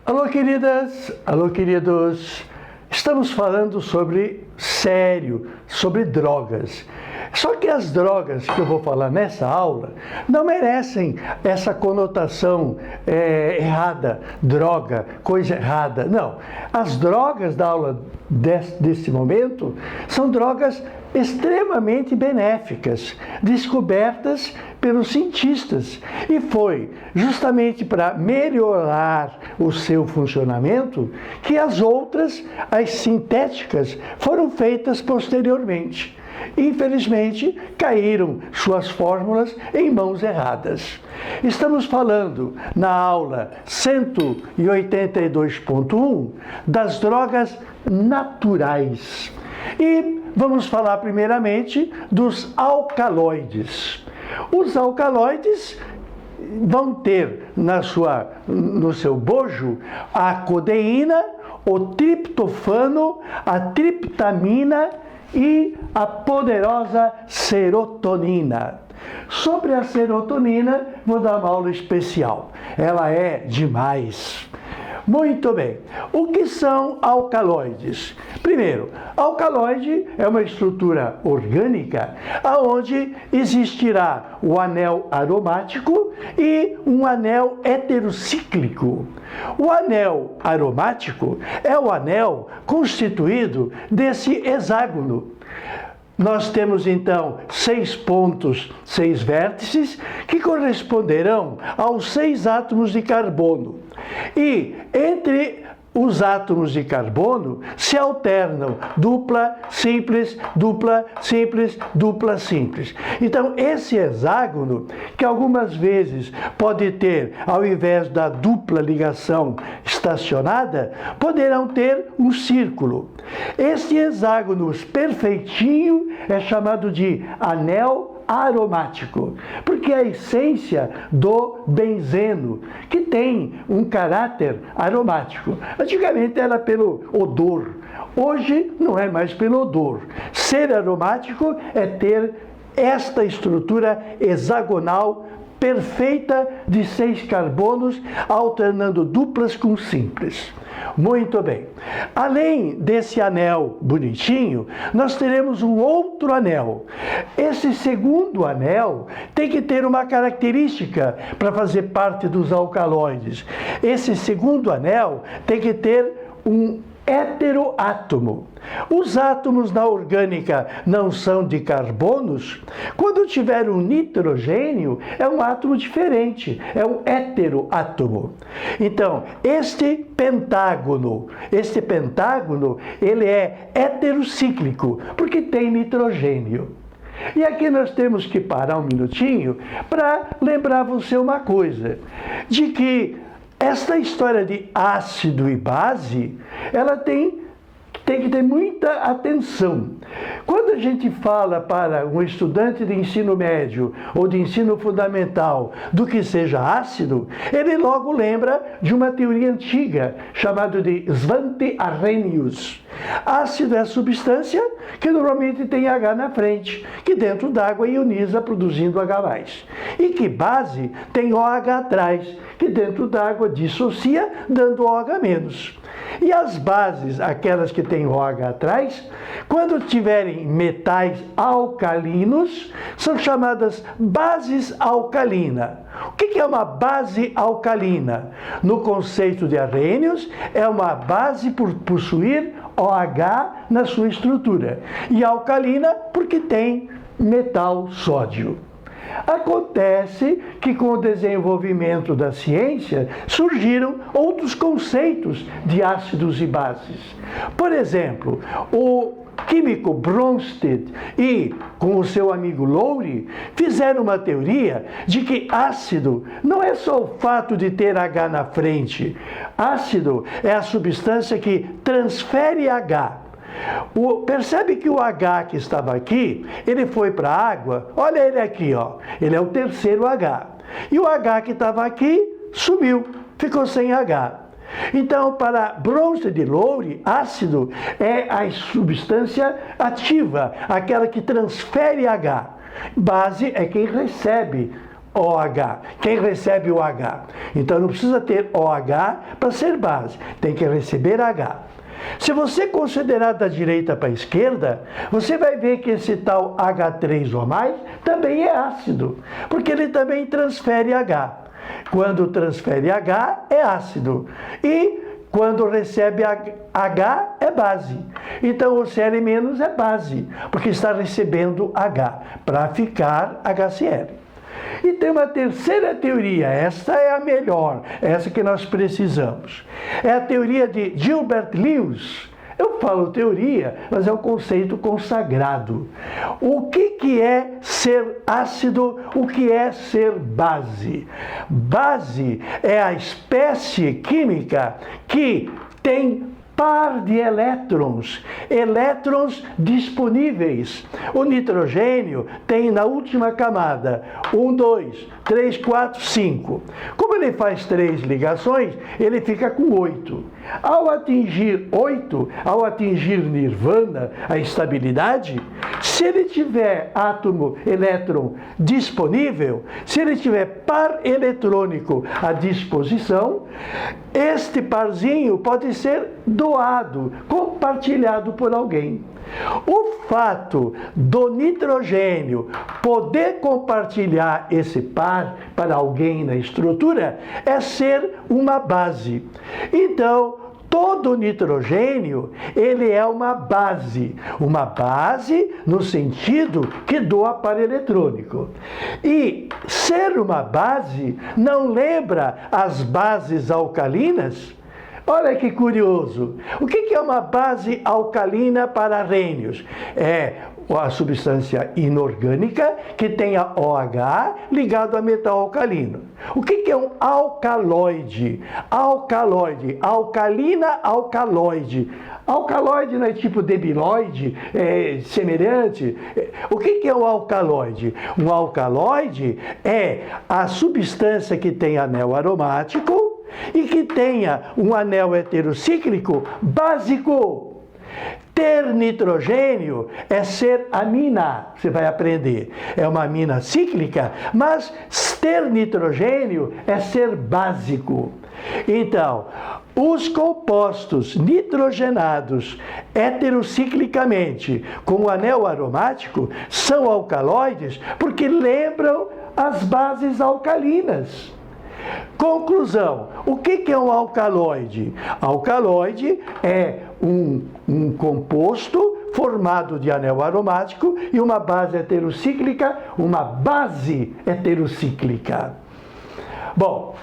Alô, queridas, alô, queridos. Estamos falando sobre drogas. Só que as drogas que eu vou falar nessa aula não merecem essa conotação errada, droga, coisa errada. Não. As drogas da aula desse momento são drogas extremamente benéficas, descobertas pelos cientistas. E foi justamente para melhorar o seu funcionamento que as outras, as sintéticas, foram feitas posteriormente. Infelizmente, caíram suas fórmulas em mãos erradas. Estamos falando, na aula 182.1, das drogas naturais. E vamos falar primeiramente dos alcaloides. Os alcaloides vão ter no seu bojo a codeína, o triptofano, a triptamina e a poderosa serotonina. Sobre a serotonina, vou dar uma aula especial. Ela é demais. Muito bem. O que são alcaloides? Primeiro, alcaloide é uma estrutura orgânica onde existirá o anel aromático e um anel heterocíclico. O anel aromático é o anel constituído desse hexágono. Nós temos então 6 pontos, 6 vértices, que corresponderão aos 6 átomos de carbono. E entre os átomos de carbono se alternam dupla, simples, dupla, simples, dupla, simples. Então, esse hexágono, que algumas vezes pode ter, ao invés da dupla ligação estacionada, poderão ter um círculo. Este hexágono perfeitinho é chamado de anel aromático, porque é a essência do benzeno, que tem um caráter aromático. Antigamente era pelo odor, hoje não é mais pelo odor. Ser aromático é ter esta estrutura hexagonal perfeita de 6 carbonos, alternando duplas com simples. Muito bem. Além desse anel bonitinho, nós teremos um outro anel. Esse segundo anel tem que ter uma característica para fazer parte dos alcaloides. Esse segundo anel tem que ter um heteroátomo. Os átomos na orgânica não são de carbonos. Quando tiver um nitrogênio, é um átomo diferente, é um heteroátomo. Então, este pentágono, ele é heterocíclico, porque tem nitrogênio. E aqui nós temos que parar um minutinho para lembrar você uma coisa, de que esta história de ácido e base, ela tem que ter muita atenção. Quando a gente fala para um estudante de ensino médio ou de ensino fundamental do que seja ácido, ele logo lembra de uma teoria antiga chamada de Svante Arrhenius. Ácido é a substância que normalmente tem H na frente, que dentro d'água ioniza produzindo H+. E que base tem OH atrás, que dentro d'água dissocia dando OH-. E as bases, aquelas que têm OH atrás, quando tiverem metais alcalinos, são chamadas bases alcalinas. O que é uma base alcalina? No conceito de Arrhenius, é uma base por possuir OH na sua estrutura. E alcalina porque tem metal sódio. Acontece que com o desenvolvimento da ciência surgiram outros conceitos de ácidos e bases. Por exemplo, o químico Bronsted e com o seu amigo Lowry fizeram uma teoria de que ácido não é só o fato de ter H na frente. Ácido é a substância que transfere H. Percebe que o H que estava aqui, ele foi para a água, olha ele aqui, ó, ele é o terceiro H. E o H que estava aqui sumiu, ficou sem H. Então, para Bronsted e Lowry, ácido é a substância ativa, aquela que transfere H. Base é quem recebe OH. Quem recebe o H? Então não precisa ter OH para ser base, tem que receber H. Se você considerar da direita para a esquerda, você vai ver que esse tal H3O+, também é ácido, porque ele também transfere H. Quando transfere H, é ácido. E quando recebe H, é base. Então o Cl- é base, porque está recebendo H, para ficar HCl. E tem uma terceira teoria, esta é a melhor, essa que nós precisamos. É a teoria de Gilbert Lewis. Eu falo teoria, mas é um conceito consagrado. O que é ser ácido? O que é ser base? Base é a espécie química que tem par de elétrons disponíveis. O nitrogênio tem na última camada 1, 2, 3, 4, 5. Como ele faz 3 ligações, ele fica com 8. Ao atingir 8, ao atingir nirvana, a estabilidade, se ele tiver elétron disponível, se ele tiver par eletrônico à disposição, este parzinho pode ser doado, compartilhado por alguém. O fato do nitrogênio poder compartilhar esse par para alguém na estrutura é ser uma base. Então, todo nitrogênio, ele é uma base no sentido que doa par eletrônico. E ser uma base não lembra as bases alcalinas? Olha que curioso. O que é uma base alcalina para arrênios? É a substância inorgânica que tenha OH ligado a metal alcalino. O que é um alcaloide? Alcaloide, alcalina alcaloide. Alcaloide não é tipo debiloide, semelhante. O que é um alcaloide? Um alcaloide é a substância que tem anel aromático e que tenha um anel heterocíclico básico. Ter nitrogênio é ser amina, você vai aprender. É uma amina cíclica, mas ter nitrogênio é ser básico. Então, os compostos nitrogenados heterociclicamente com o anel aromático são alcaloides porque lembram as bases alcalinas. Conclusão, o que é um alcaloide? Alcaloide é um composto formado de anel aromático e uma base heterocíclica, uma base heterocíclica. Bom,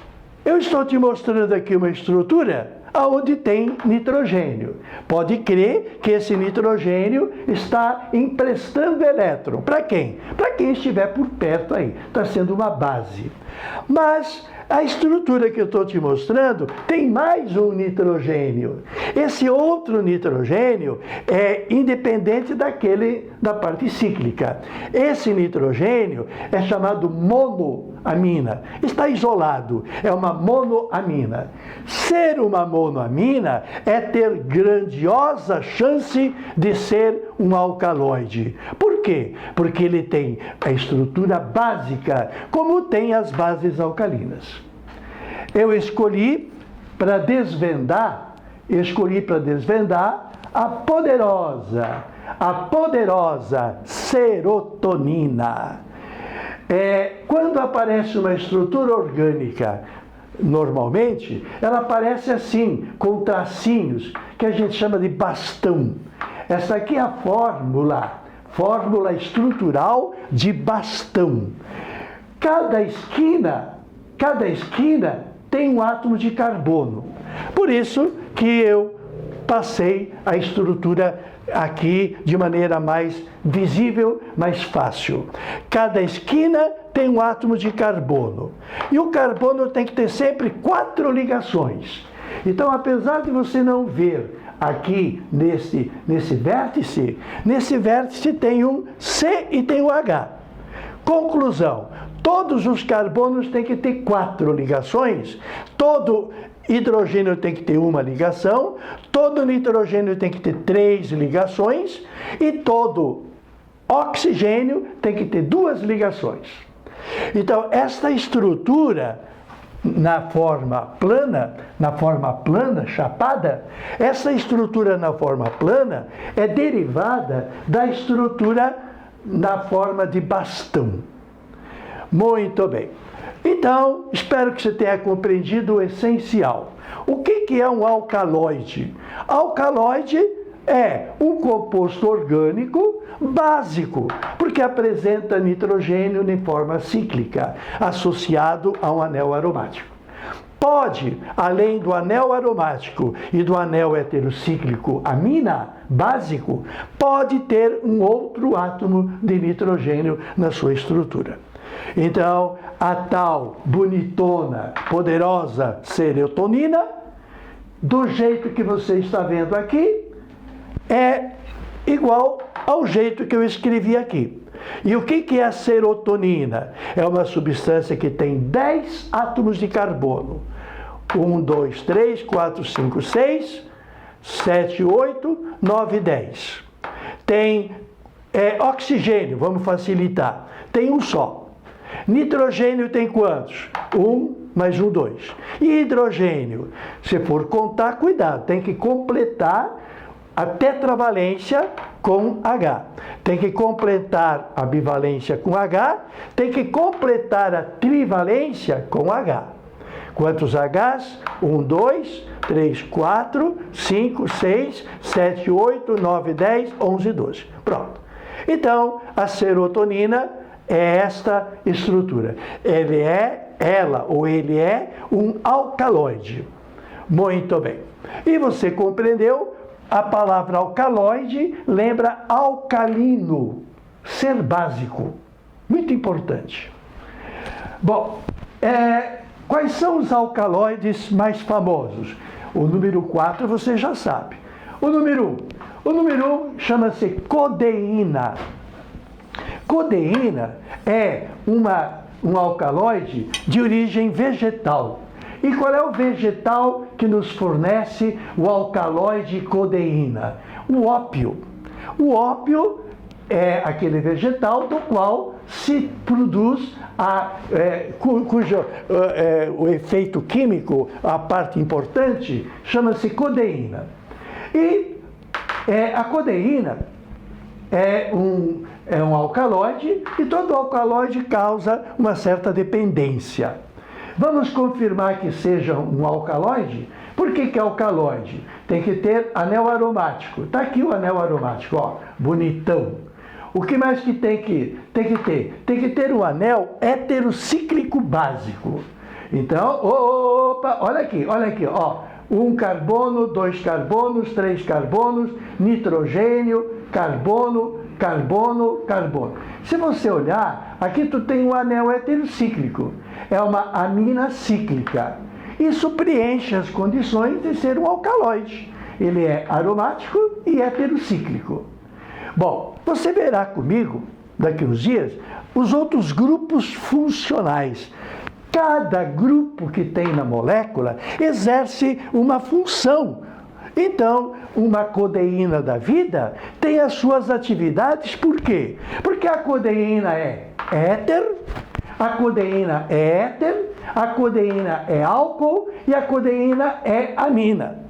eu estou te mostrando aqui uma estrutura onde tem nitrogênio. Pode crer que esse nitrogênio está emprestando elétron. Para quem? Para quem estiver por perto aí. Está sendo uma base. Mas a estrutura que eu estou te mostrando tem mais um nitrogênio. Esse outro nitrogênio é independente daquele da parte cíclica. Esse nitrogênio é chamado monoamina. Está isolado, é uma monoamina. Ser uma monoamina é ter grandiosa chance de ser um alcaloide. Por quê? Porque ele tem a estrutura básica, como tem as bases alcalinas. Eu escolhi para desvendar a poderosa serotonina. Quando aparece uma estrutura orgânica, normalmente, ela aparece assim, com tracinhos, que a gente chama de bastão. Essa aqui é a fórmula estrutural de bastão. Cada esquina tem um átomo de carbono. Por isso que eu passei a estrutura aqui de maneira mais visível, mais fácil. Cada esquina tem um átomo de carbono. E o carbono tem que ter sempre 4 ligações. Então, apesar de você não ver aqui nesse vértice tem um C e tem um H. Conclusão, todos os carbonos têm que ter 4 ligações, todo hidrogênio tem que ter uma ligação, todo nitrogênio tem que ter 3 ligações e todo oxigênio tem que ter 2 ligações. Então, esta estrutura na forma plana, chapada, essa estrutura na forma plana é derivada da estrutura na forma de bastão. Muito bem. Então, espero que você tenha compreendido o essencial. O que é um alcaloide? Alcaloide é um composto orgânico básico, porque apresenta nitrogênio em forma cíclica, associado a um anel aromático. Pode, além do anel aromático e do anel heterocíclico amina, básico, pode ter um outro átomo de nitrogênio na sua estrutura. Então, a tal bonitona, poderosa serotonina, do jeito que você está vendo aqui, é igual ao jeito que eu escrevi aqui. E o que é a serotonina? É uma substância que tem 10 átomos de carbono. 1, 2, 3, 4, 5, 6, 7, 8, 9, 10. Tem oxigênio, vamos facilitar. Tem um só. Nitrogênio tem quantos? 1 mais 1, 2. E hidrogênio? Se for contar, cuidado, tem que completar a tetravalência com H. Tem que completar a bivalência com H, tem que completar a trivalência com H. Quantos Hs? 1, 2, 3, 4, 5, 6, 7, 8, 9, 10, 11, 12. Pronto. Então, a serotonina é esta estrutura. Ele é um alcaloide. Muito bem. E você compreendeu? A palavra alcaloide lembra alcalino, ser básico. Muito importante. Bom, quais são os alcaloides mais famosos? O número 4 você já sabe. O número 1 chama-se codeína. Codeína é um alcaloide de origem vegetal. E qual é o vegetal que nos fornece o alcaloide codeína? O ópio. O ópio é aquele vegetal do qual se produz cujo o efeito químico, a parte importante, chama-se codeína. E a codeína é um alcaloide, e todo alcaloide causa uma certa dependência. Vamos confirmar que seja um alcaloide? Por que é alcaloide? Tem que ter anel aromático. Está aqui o anel aromático, ó, bonitão. O que mais que tem que ter? Tem que ter um anel heterocíclico básico. Então, opa, olha aqui, ó. 1 carbono, 2 carbonos, 3 carbonos, nitrogênio, carbono, carbono, carbono. Se você olhar, aqui tu tem um anel heterocíclico. É uma amina cíclica. Isso preenche as condições de ser um alcaloide. Ele é aromático e heterocíclico. Bom, você verá comigo, daqui uns dias, os outros grupos funcionais. Cada grupo que tem na molécula exerce uma função. Então, uma codeína da vida tem as suas atividades, por quê? Porque a codeína é éter, a codeína é éter, a codeína é álcool e a codeína é amina.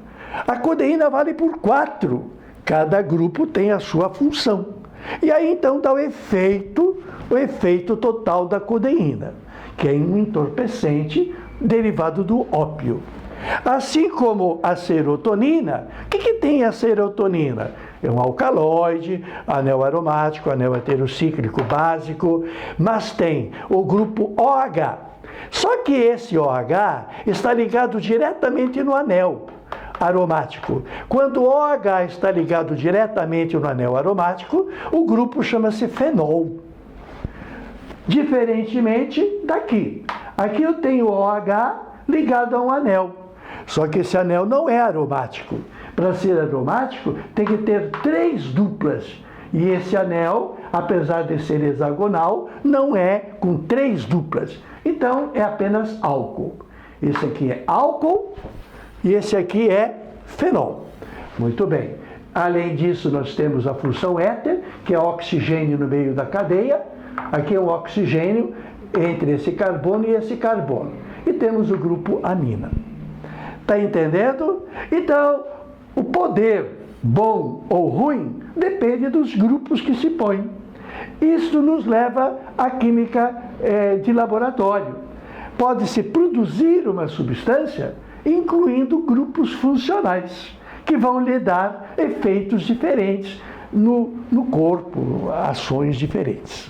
A codeína vale por 4. Cada grupo tem a sua função. E aí então dá o efeito total da codeína, que é um entorpecente derivado do ópio. Assim como a serotonina, o que tem a serotonina? É um alcaloide, anel aromático, anel heterocíclico básico, mas tem o grupo OH. Só que esse OH está ligado diretamente no anel aromático. Quando o OH está ligado diretamente no anel aromático, o grupo chama-se fenol. Diferentemente daqui. Aqui eu tenho OH ligado a um anel. Só que esse anel não é aromático. Para ser aromático, tem que ter 3 duplas. E esse anel, apesar de ser hexagonal, não é com 3 duplas. Então, é apenas álcool. Esse aqui é álcool e esse aqui é fenol. Muito bem. Além disso, nós temos a função éter, que é oxigênio no meio da cadeia. Aqui é um oxigênio entre esse carbono e esse carbono. E temos o grupo amina. Está entendendo? Então, o poder, bom ou ruim, depende dos grupos que se põem. Isso nos leva à química de laboratório. Pode-se produzir uma substância incluindo grupos funcionais, que vão lhe dar efeitos diferentes no corpo, ações diferentes.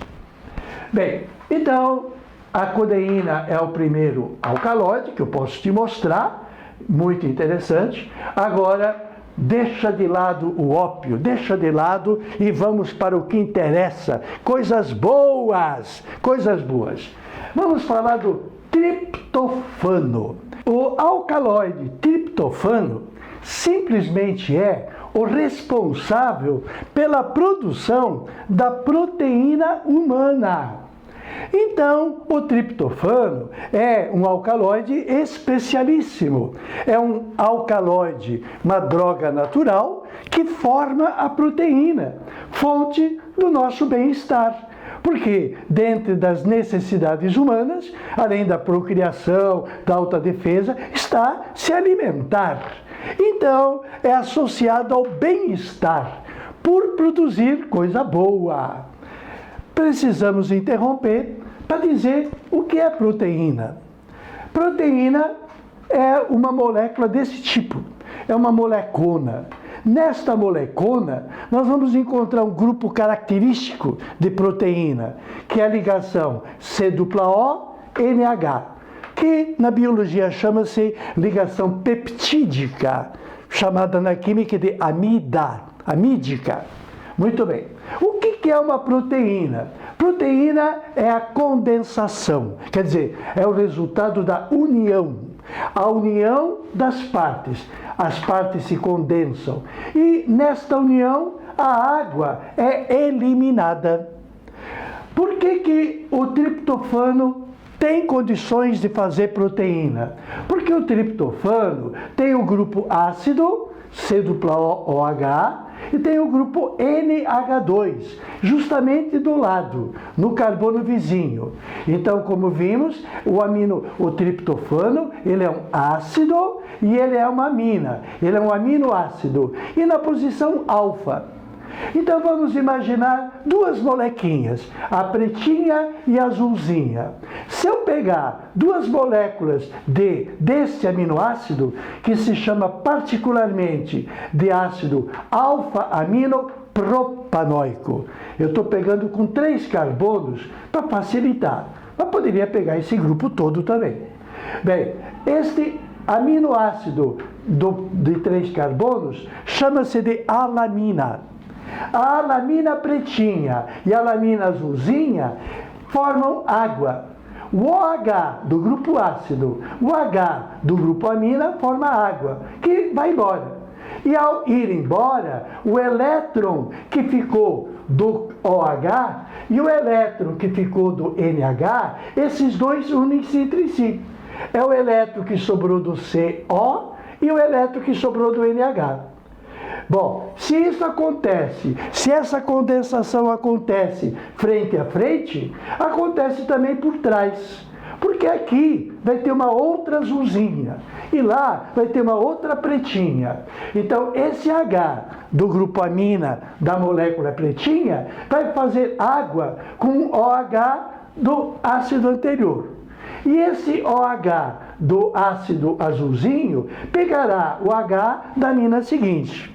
Bem, então, a codeína é o primeiro alcaloide que eu posso te mostrar, muito interessante. Agora, deixa de lado o ópio, deixa de lado e vamos para o que interessa. Coisas boas, coisas boas. Vamos falar do triptofano. O alcaloide triptofano simplesmente é o responsável pela produção da proteína humana. Então, o triptofano é um alcaloide especialíssimo. É um alcaloide, uma droga natural que forma a proteína, fonte do nosso bem-estar. Porque dentro das necessidades humanas, além da procriação, da autodefesa, está se alimentar. Então, é associado ao bem-estar, por produzir coisa boa. Precisamos interromper para dizer o que é proteína. Proteína é uma molécula desse tipo, é uma molecona. Nesta molecona, nós vamos encontrar um grupo característico de proteína, que é a ligação COONH, que na biologia chama-se ligação peptídica, chamada na química de amídica. Muito bem. O que é uma proteína? Proteína é a condensação, quer dizer, é o resultado da união. A união das partes. As partes se condensam. E nesta união, a água é eliminada. Por que o triptofano tem condições de fazer proteína? Porque o triptofano tem o grupo ácido, COOH, e tem o grupo NH2, justamente do lado, no carbono vizinho. Então, como vimos, o triptofano, ele é um ácido e ele é uma amina. Ele é um aminoácido. E na posição alfa. Então, vamos imaginar duas molequinhas, a pretinha e a azulzinha. Se eu pegar duas moléculas deste aminoácido, que se chama particularmente de ácido alfa-aminopropanoico, eu estou pegando com 3 carbonos para facilitar, mas poderia pegar esse grupo todo também. Bem, este aminoácido de 3 carbonos chama-se de alamina. A alamina pretinha e a alamina azulzinha formam água. O OH do grupo ácido, o H do grupo amina forma água, que vai embora. E ao ir embora, o elétron que ficou do OH e o elétron que ficou do NH, esses dois unem-se entre si. É o elétron que sobrou do CO e o elétron que sobrou do NH. Bom, se isso acontece, se essa condensação acontece frente a frente, acontece também por trás. Porque aqui vai ter uma outra azulzinha e lá vai ter uma outra pretinha. Então, esse H do grupo amina da molécula pretinha vai fazer água com OH do ácido anterior. E esse OH do ácido azulzinho pegará o H da amina seguinte.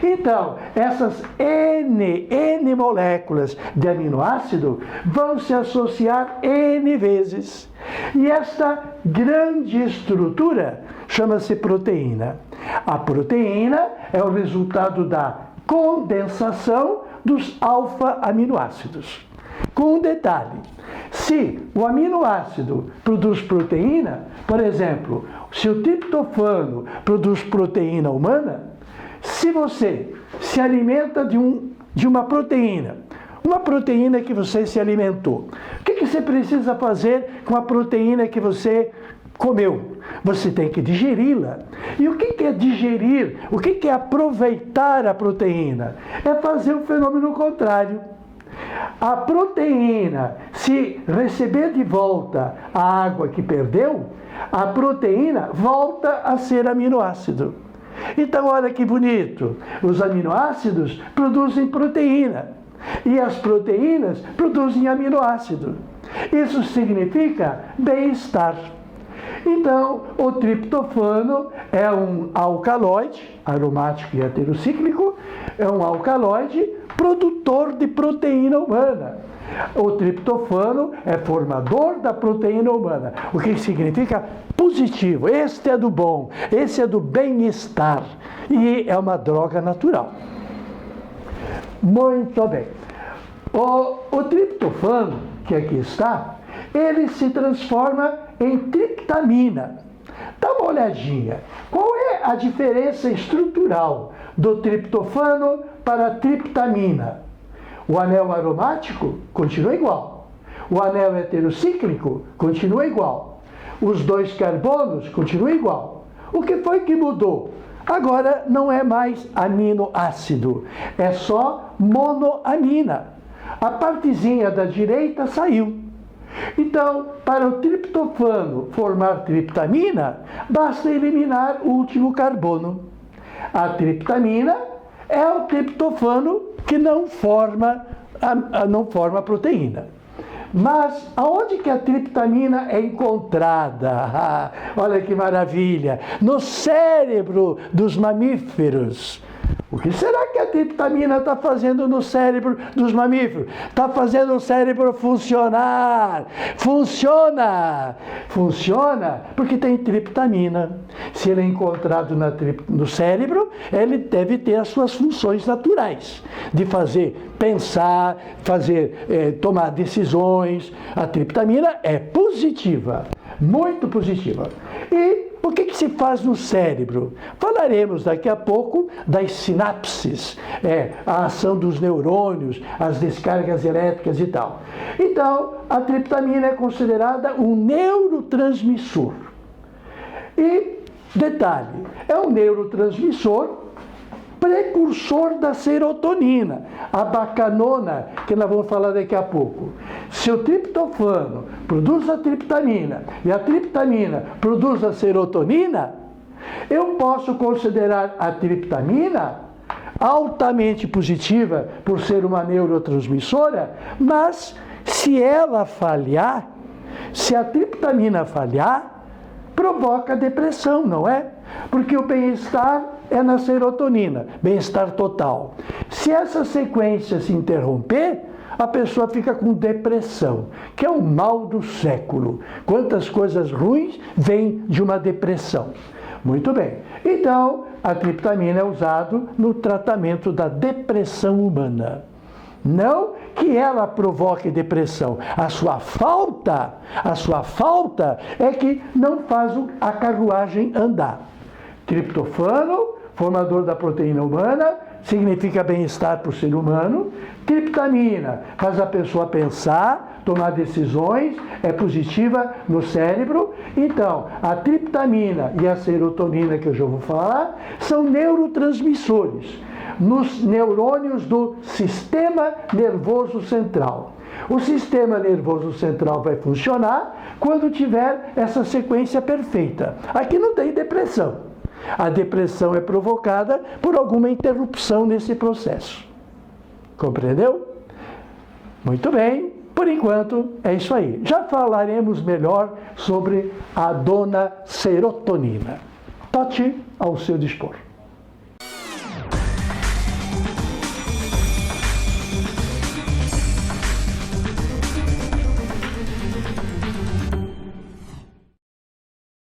Então, essas N moléculas de aminoácido vão se associar N vezes. E esta grande estrutura chama-se proteína. A proteína é o resultado da condensação dos alfa-aminoácidos. Com um detalhe, se o aminoácido produz proteína, por exemplo, se o triptofano produz proteína humana, se você se alimenta de uma proteína que você se alimentou, o que você precisa fazer com a proteína que você comeu? Você tem que digeri-la. E o que é digerir? O que é aproveitar a proteína? É fazer o fenômeno contrário. A proteína se receber de volta a água que perdeu, a proteína volta a ser aminoácido. Então, olha que bonito, os aminoácidos produzem proteína e as proteínas produzem aminoácido. Isso significa bem-estar. Então, o triptofano é um alcaloide, aromático e heterocíclico, é um alcaloide produtor de proteína humana. O triptofano é formador da proteína humana, o que significa positivo. Este é do bom, esse é do bem-estar e é uma droga natural. Muito bem. O triptofano, que aqui está, ele se transforma em triptamina. Dá uma olhadinha. Qual é a diferença estrutural do triptofano para a triptamina? O anel aromático continua igual. O anel heterocíclico continua igual. Os dois carbonos continuam igual. O que foi que mudou? Agora não é mais aminoácido, é só monoamina. A partezinha da direita saiu. Então, para o triptofano formar triptamina, basta eliminar o último carbono. A triptamina é o triptofano que não forma proteína. Mas aonde que a triptamina é encontrada? Olha que maravilha! No cérebro dos mamíferos. O que será que a triptamina está fazendo no cérebro dos mamíferos? Está fazendo o cérebro funcionar. Funciona! Funciona porque tem triptamina. Se ele é encontrado no cérebro, ele deve ter as suas funções naturais. De fazer pensar, tomar decisões. A triptamina é positiva. Muito positiva. E o que se faz no cérebro? Falaremos daqui a pouco das sinapses, a ação dos neurônios, as descargas elétricas e tal. Então, a triptamina é considerada um neurotransmissor. E, detalhe, é um neurotransmissor precursor da serotonina, a bacanona, que nós vamos falar daqui a pouco. Se o triptofano produz a triptamina e a triptamina produz a serotonina, eu posso considerar a triptamina altamente positiva por ser uma neurotransmissora, mas se ela falhar, se a triptamina falhar, provoca depressão, não é? Porque o bem-estar é na serotonina, bem-estar total. Se essa sequência se interromper, a pessoa fica com depressão, que é o mal do século. Quantas coisas ruins vêm de uma depressão. Muito bem. Então, a triptamina é usada no tratamento da depressão humana. Não que ela provoque depressão. A sua falta é que não faz a carruagem andar. Triptofano, formador da proteína humana, significa bem-estar para o ser humano. Triptamina faz a pessoa pensar, tomar decisões, é positiva no cérebro. Então, a triptamina e a serotonina, que eu já vou falar, são neurotransmissores nos neurônios do sistema nervoso central. O sistema nervoso central vai funcionar quando tiver essa sequência perfeita. Aqui não tem depressão. A depressão é provocada por alguma interrupção nesse processo. Compreendeu? Muito bem. Por enquanto, é isso aí. Já falaremos melhor sobre a dona serotonina. Tote ao seu dispor.